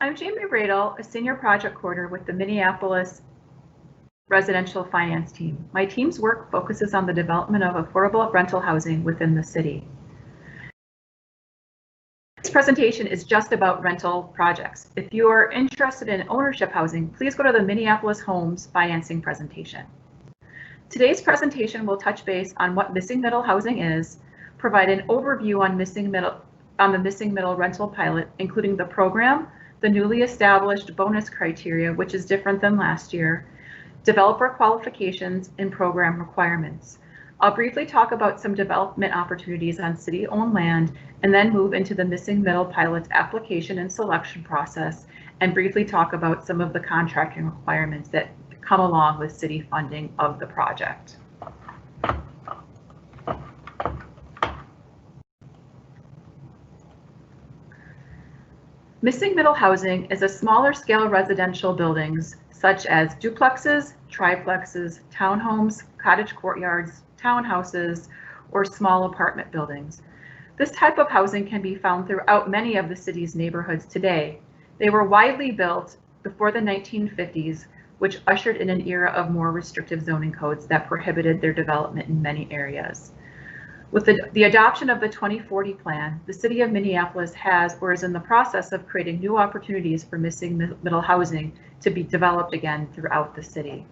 I'm Jamie Radel, a senior project coordinator with the Minneapolis residential finance team. My team's work focuses on the development of affordable rental housing within the city. This presentation is just about rental projects. If you are interested in ownership housing, please go to the Minneapolis Homes financing presentation. Today's presentation will touch base on what missing middle housing is, provide an overview on the missing middle rental pilot, including the program, the newly established bonus criteria, which is different than last year, developer qualifications, and program requirements. I'll briefly talk about some development opportunities on city-owned land and then move into the missing middle pilot's application and selection process and briefly talk about some of the contracting requirements that come along with city funding of the project. Missing middle housing is a smaller scale residential buildings such as duplexes, triplexes, townhomes, cottage courtyards, townhouses, or small apartment buildings. This type of housing can be found throughout many of the city's neighborhoods today. They were widely built before the 1950s, which ushered in an era of more restrictive zoning codes that prohibited their development in many areas. With the adoption of the 2040 plan, the city of Minneapolis has or is in the process of creating new opportunities for missing middle housing to be developed again throughout the city.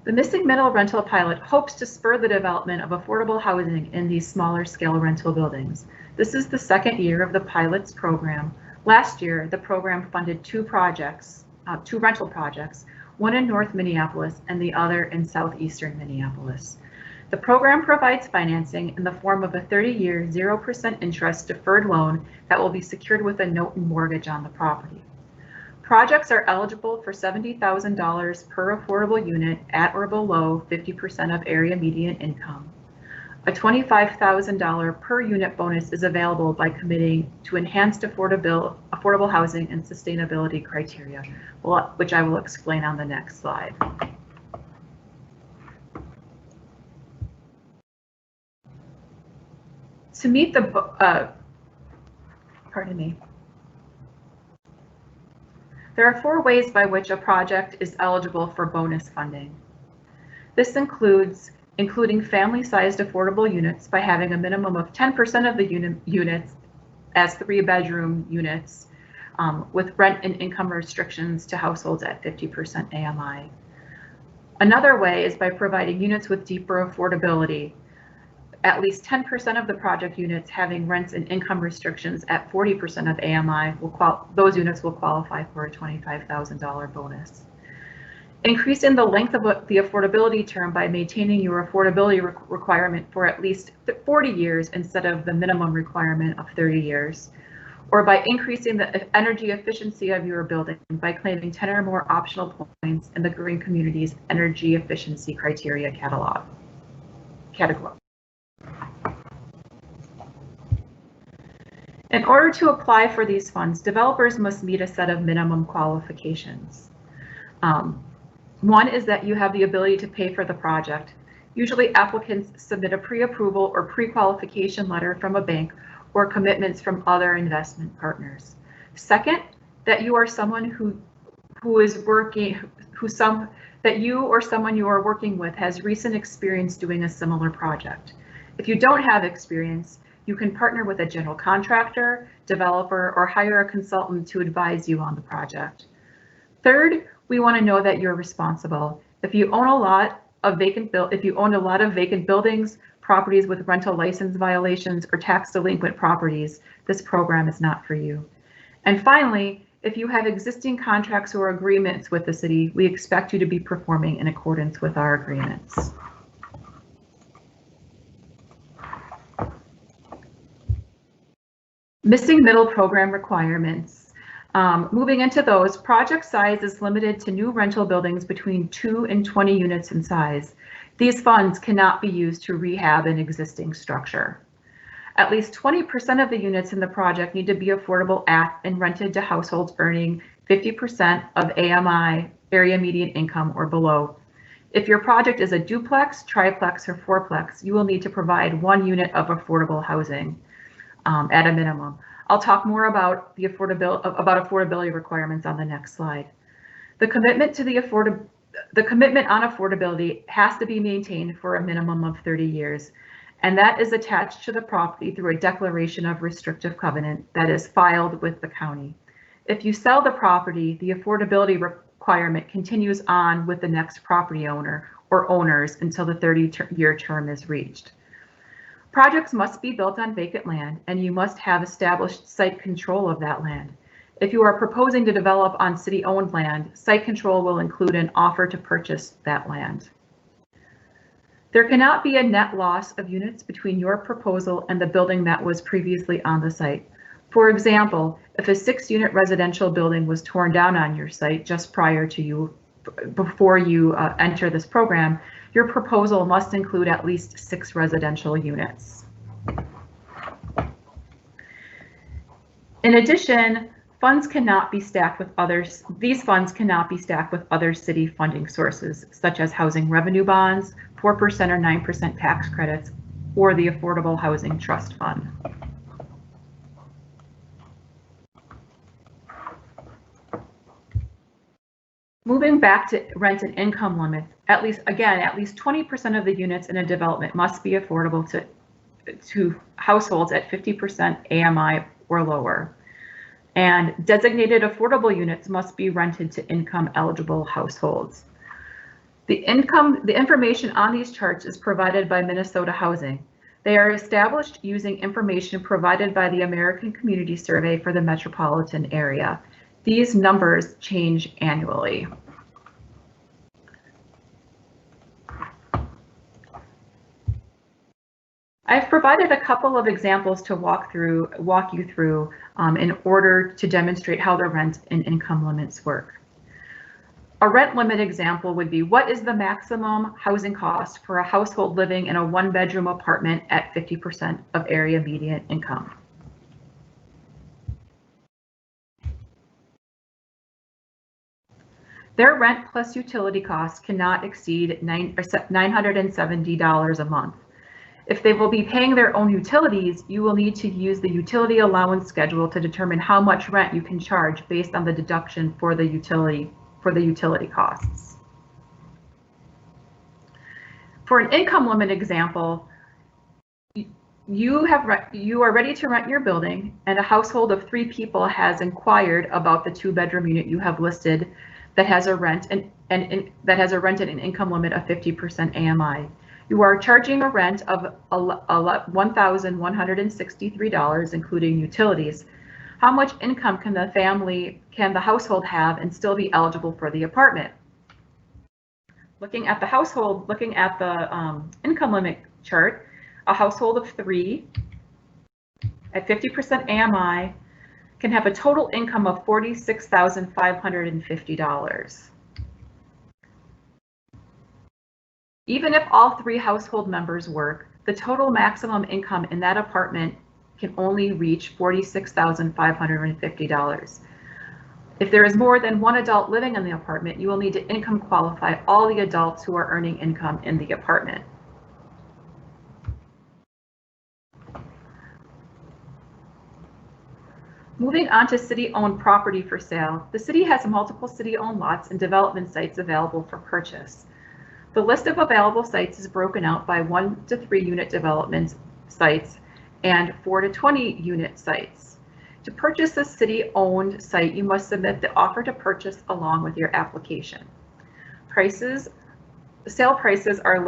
The missing middle rental pilot hopes to spur the development of affordable housing in these smaller scale rental buildings. This is the second year of the pilot's program. Last year, the program funded two rental projects, one in North Minneapolis and the other in southeastern Minneapolis. The program provides financing in the form of a 30-year 0% interest deferred loan that will be secured with a note and mortgage on the property. Projects are eligible for $70,000 per affordable unit at or below 50% of area median income. A $25,000 per unit bonus is available by committing to enhanced affordable housing and sustainability criteria, which I will explain on the next slide. To meet the, there are 4 ways by which a project is eligible for bonus funding. This including family-sized affordable units by having a minimum of 10% of the units as 3-bedroom units with rent and income restrictions to households at 50% AMI. Another way is by providing units with deeper affordability. At least 10% of the project units having rents and income restrictions at 40% of AMI, those units will qualify for a $25,000 bonus. Increasing the length of the affordability term by maintaining your affordability requirement for at least 40 years instead of the minimum requirement of 30 years, or by increasing the energy efficiency of your building by claiming 10 or more optional points in the Green Community's energy efficiency criteria category. In order to apply for these funds, developers must meet a set of minimum qualifications. One is that you have the ability to pay for the project. Usually applicants submit a pre-approval or pre-qualification letter from a bank or commitments from other investment partners. Second, that you are someone that you or someone you are working with has recent experience doing a similar project. If you don't have experience, you can partner with a general contractor, developer, or hire a consultant to advise you on the project. Third, we want to know that you're responsible. If you own a lot of vacant buildings, properties with rental license violations, or tax delinquent properties, this program is not for you. And finally, if you have existing contracts or agreements with the city, we expect you to be performing in accordance with our agreements. Missing middle program requirements. Moving into those, project size is limited to new rental buildings between 2 and 20 units in size. These funds cannot be used to rehab an existing structure. At least 20% of the units in the project need to be affordable at and rented to households earning 50% of AMI, area median income, or below. If your project is a duplex, triplex, or fourplex, you will need to provide 1 unit of affordable housing at a minimum. I'll talk more about the affordability requirements on the next slide. The commitment on affordability has to be maintained for a minimum of 30 years, and that is attached to the property through a declaration of restrictive covenant that is filed with the county. If you sell the property, the affordability requirement continues on with the next property owner or owners until the 30-year term is reached. Projects must be built on vacant land, and you must have established site control of that land. If you are proposing to develop on city-owned land, site control will include an offer to purchase that land. There cannot be a net loss of units between your proposal and the building that was previously on the site. For example, if a 6-unit residential building was torn down on your site just before you enter this program, your proposal must include at least 6 residential units. In addition, funds cannot be stacked with others. These funds cannot be stacked with other city funding sources, such as housing revenue bonds, 4% or 9% tax credits, or the Affordable Housing Trust Fund. Moving back to rent and income limits, at least 20% of the units in a development must be affordable to households at 50% AMI or lower. And designated affordable units must be rented to income eligible households. The information on these charts is provided by Minnesota Housing. They are established using information provided by the American Community Survey for the metropolitan area. These numbers change annually. I've provided a couple of examples to walk you through in order to demonstrate how the rent and income limits work. A rent limit example would be, what is the maximum housing cost for a household living in a 1-bedroom apartment at 50% of area median income? Their rent plus utility costs cannot exceed $970 a month. If they will be paying their own utilities, you will need to use the utility allowance schedule to determine how much rent you can charge based on the deduction for the utility costs. For an income limit example, you are ready to rent your building, and a household of 3 people has inquired about the 2-bedroom unit you have listed that has a rent and an income limit of 50% AMI. You are charging a rent of $1,163, including utilities. How much income can the household have and still be eligible for the apartment? Looking at the income limit chart, a household of 3 at 50% AMI can have a total income of $46,550. Even if all 3 household members work, the total maximum income in that apartment can only reach $46,550. If there is more than 1 adult living in the apartment, you will need to income qualify all the adults who are earning income in the apartment. Moving on to city-owned property for sale, the city has multiple city-owned lots and development sites available for purchase. The list of available sites is broken out by 1 to 3 unit development sites and 4 to 20 unit sites. To purchase a city-owned site, you must submit the offer to purchase along with your application. Sale prices are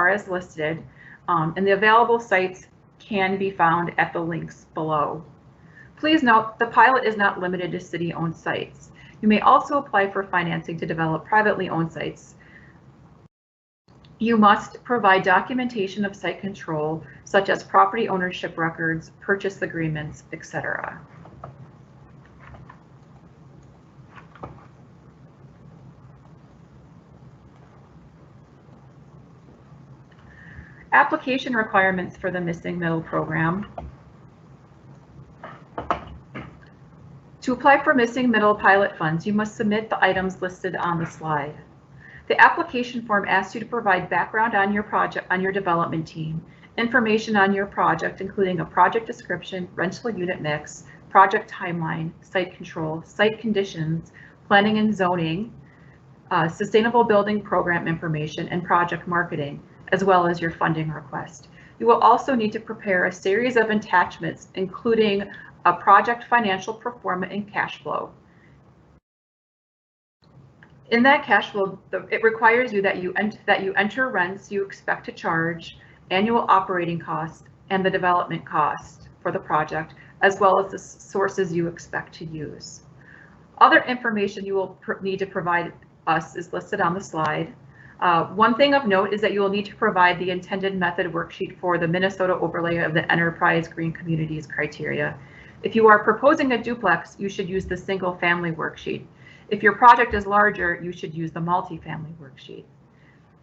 as listed, and the available sites can be found at the links below. Please note, the pilot is not limited to city-owned sites. You may also apply for financing to develop privately owned sites. You must provide documentation of site control, such as property ownership records, purchase agreements, etc. Application requirements for the Missing Middle program. To apply for Missing Middle pilot funds, you must submit the items listed on the slide. The application form asks you to provide background on your project, on your development team, information on your project, including a project description, rental unit mix, project timeline, site control, site conditions, planning and zoning, sustainable building program information, and project marketing, as well as your funding request. You will also need to prepare a series of attachments, including a project financial pro forma and cash flow. In that cash flow, it requires you that you enter rents you expect to charge, annual operating costs, and the development cost for the project, as well as the sources you expect to use. Other information you will need to provide us is listed on the slide. One thing of note is that you will need to provide the intended method worksheet for the Minnesota overlay of the Enterprise Green Communities criteria. If you are proposing a duplex, you should use the single family worksheet. If your project is larger, you should use the multifamily worksheet.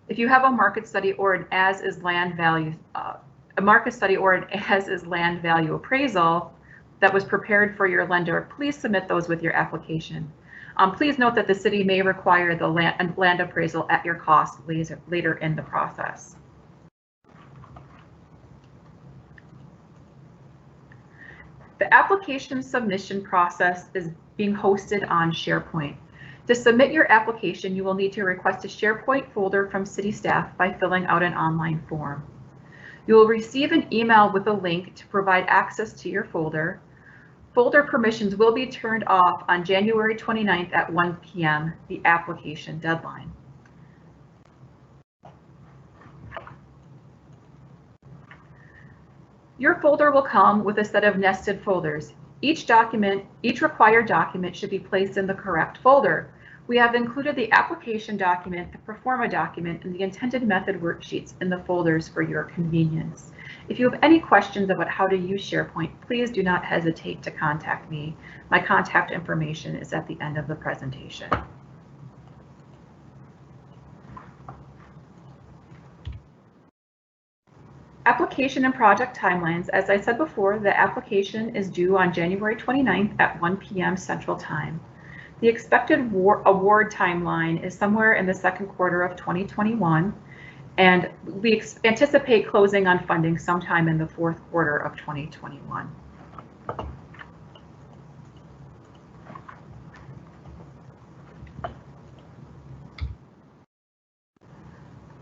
If you have a market study or an as-is land value, appraisal that was prepared for your lender, please submit those with your application. Please note that the city may require the land appraisal at your cost later in the process. The application submission process is being hosted on SharePoint. To submit your application, you will need to request a SharePoint folder from city staff by filling out an online form. You will receive an email with a link to provide access to your folder. Folder permissions will be turned off on January 29th at 1 p.m., the application deadline. Your folder will come with a set of nested folders. Each required document should be placed in the correct folder. We have included the application document, the pro forma document, and the intended method worksheets in the folders for your convenience. If you have any questions about how to use SharePoint, please do not hesitate to contact me. My contact information is at the end of the presentation. Application and project timelines. As I said before, the application is due on January 29th at 1 p.m. Central Time. The expected award timeline is somewhere in the second quarter of 2021, and we anticipate closing on funding sometime in the fourth quarter of 2021.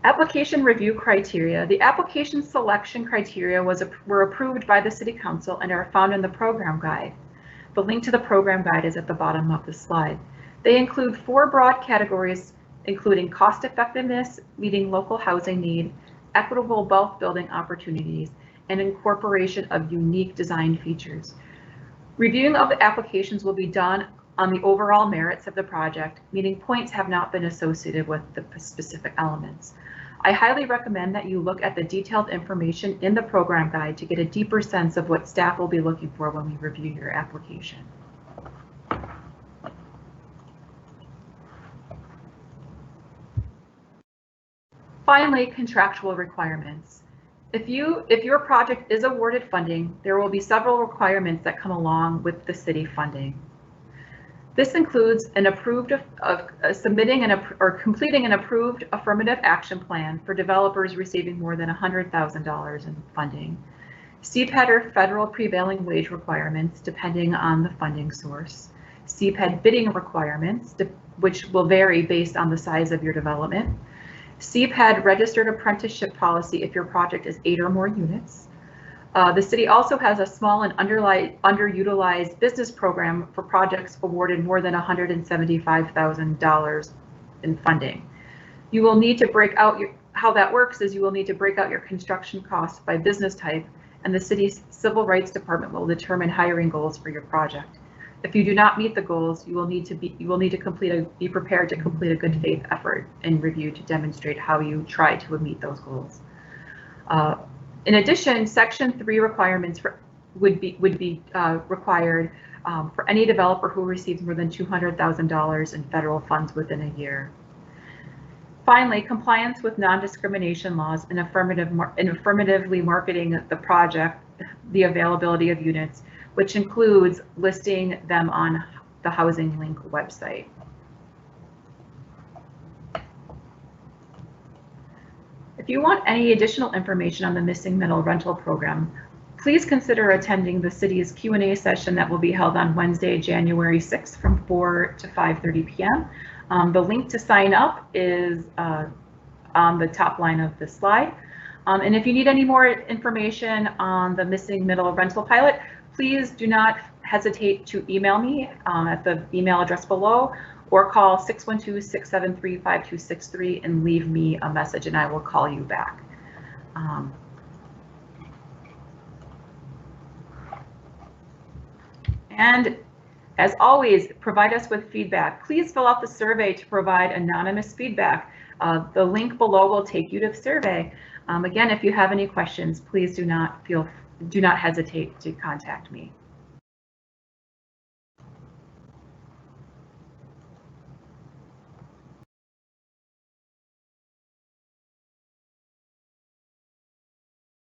Application review criteria. The application selection criteria were approved by the City Council and are found in the program guide. The link to the program guide is at the bottom of the slide. They include 4 broad categories, including cost effectiveness, meeting local housing need, equitable bulk building opportunities, and incorporation of unique design features. Reviewing of the applications will be done on the overall merits of the project, meaning points have not been associated with the specific elements. I highly recommend that you look at the detailed information in the program guide to get a deeper sense of what staff will be looking for when we review your application. Finally, contractual requirements. If your project is awarded funding, there will be several requirements that come along with the city funding. This includes an completing an approved affirmative action plan for developers receiving more than $100,000 in funding, CPED or federal prevailing wage requirements depending on the funding source, CPED bidding requirements, which will vary based on the size of your development, CPED registered apprenticeship policy if your project is 8 or more units. The city also has a small and underutilized business program for projects awarded more than $175,000 in funding. You will need to break out how that works is you will need to break out your construction costs by business type, and the city's civil rights department will determine hiring goals for your project. If you do not meet the goals, you will need to be prepared to complete a good faith effort and review to demonstrate how you try to meet those goals. In addition, Section 3 requirements would be required for any developer who receives more than $200,000 in federal funds within a year. Finally, compliance with non-discrimination laws and affirmatively marketing the project, the availability of units, which includes listing them on the Housing Link website. If you want any additional information on the Missing Middle Rental Program, please consider attending the city's Q&A session that will be held on Wednesday, January 6th from 4 to 5:30 p.m. The link to sign up is on the top line of the slide. And if you need any more information on the Missing Middle Rental Pilot, please do not hesitate to email me at the email address below, or call 612-673-5263 and leave me a message and I will call you back. And as always, provide us with feedback. Please fill out the survey to provide anonymous feedback. The link below will take you to the survey. Again, if you have any questions, please do not hesitate to contact me.